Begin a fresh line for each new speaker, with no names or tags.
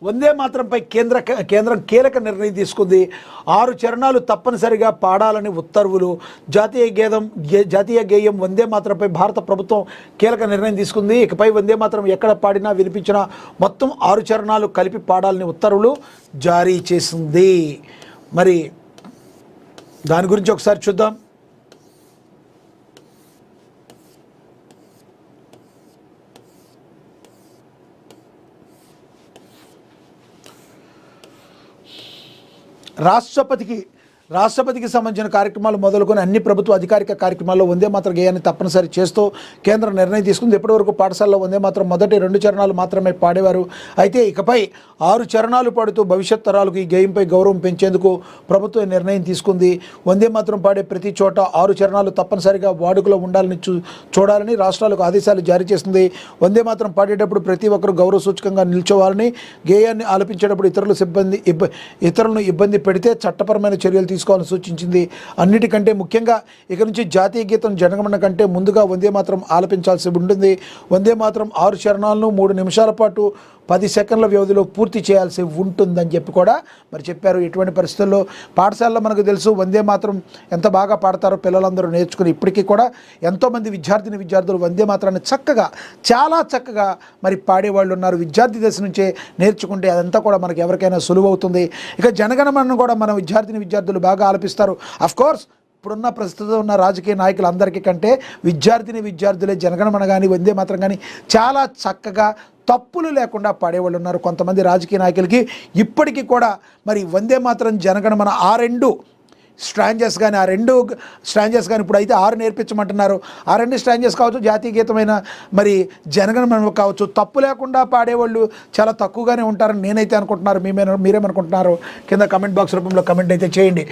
వందే మాతరంపై కేంద్రం కీలక నిర్ణయం తీసుకుంది. 6 చరణాలు తప్పనిసరిగా పాడాలని ఉత్తర్వులు. జాతీయ గేయం వందే మాతరంపై భారత ప్రభుత్వం కీలక నిర్ణయం తీసుకుంది. ఇకపై వందే మాతరం ఎక్కడ పాడినా వినిపించినా మొత్తం 6 చరణాలు కలిపి పాడాలని ఉత్తర్వులు జారీ చేసింది. మరి దాని గురించి ఒకసారి చూద్దాం. రాష్ట్రపతికి సంబంధించిన కార్యక్రమాలు మొదలుకొని అన్ని ప్రభుత్వ అధికారిక కార్యక్రమాల్లో వందే మాతర గేయాన్ని తప్పనిసరి చేస్తూ కేంద్రం నిర్ణయం తీసుకుంది. ఇప్పటివరకు పాఠశాలలో వందే మాతరం మొదటి 2 చరణాలు మాత్రమే పాడేవారు. అయితే ఇకపై 6 చరణాలు పాడుతూ భవిష్యత్ తరాలకు ఈ గేయంపై గౌరవం పెంచేందుకు ప్రభుత్వం నిర్ణయం తీసుకుంది. వందే మాతరం పాడే ప్రతి చోట 6 చరణాలు తప్పనిసరిగా వాడుకలో ఉండాలని చూడాలని రాష్ట్రాలకు ఆదేశాలు జారీ చేస్తుంది. వందే మాతరం పాడేటప్పుడు ప్రతి ఒక్కరూ గౌరవ సూచకంగా నిల్చోవాలని, గేయాన్ని ఆలపించేటప్పుడు ఇతరులను ఇబ్బంది పెడితే చట్టపరమైన చర్యలు తీసుకోవాలని సూచించింది. అన్నిటికంటే ముఖ్యంగా ఇక నుంచి జాతీయ గీతం జనగణమన కంటే ముందుగా వందే మాతరం ఆలపించాల్సి ఉంటుంది. వందే మాతరం 6 చరణాలను 3 నిమిషాల పాటు 10 సెకండ్ల వ్యవధిలో పూర్తి చేయాల్సి ఉంటుందని చెప్పి కూడా మరి చెప్పారు. ఎటువంటి పరిస్థితుల్లో పాఠశాలలో మనకు తెలుసు వందే మాతరం ఎంత బాగా పాడతారో పిల్లలందరూ నేర్చుకుని ఇప్పటికీ కూడా ఎంతోమంది విద్యార్థులు వందే మాతరాన్ని చాలా చక్కగా మరి పాడేవాళ్ళు ఉన్నారు. విద్యార్థి దశ నుంచే నేర్చుకుంటే అదంతా కూడా మనకి ఎవరికైనా సులువు అవుతుంది. ఇక జనగణమనను కూడా మన విద్యార్థులు బాగా ఆలపిస్తారు. అఫ్కోర్స్ ఇప్పుడున్న ప్రస్తుతం ఉన్న రాజకీయ నాయకులందరికీ కంటే విద్యార్థులే జనగణమన కానీ వందే మాతరం కానీ చాలా చక్కగా తప్పులు లేకుండా పాడేవాళ్ళు ఉన్నారు. కొంతమంది రాజకీయ నాయకులకి ఇప్పటికీ కూడా మరి వందే మాతరం జనగణమన ఆ 2 స్ట్రాంజెస్ కానీ ఇప్పుడు అయితే 6 నేర్పించమంటున్నారు. ఆ 2 స్ట్రాంజెస్ కావచ్చు, జాతీయ గీతమైన మరి జనగణమన కావచ్చు, తప్పు లేకుండా పాడేవాళ్ళు చాలా తక్కువగానే ఉంటారని నేనైతే అనుకుంటున్నారు. మీరేమనుకుంటున్నారు కింద కమెంట్ బాక్స్ రూపంలో కమెంట్ అయితే చేయండి.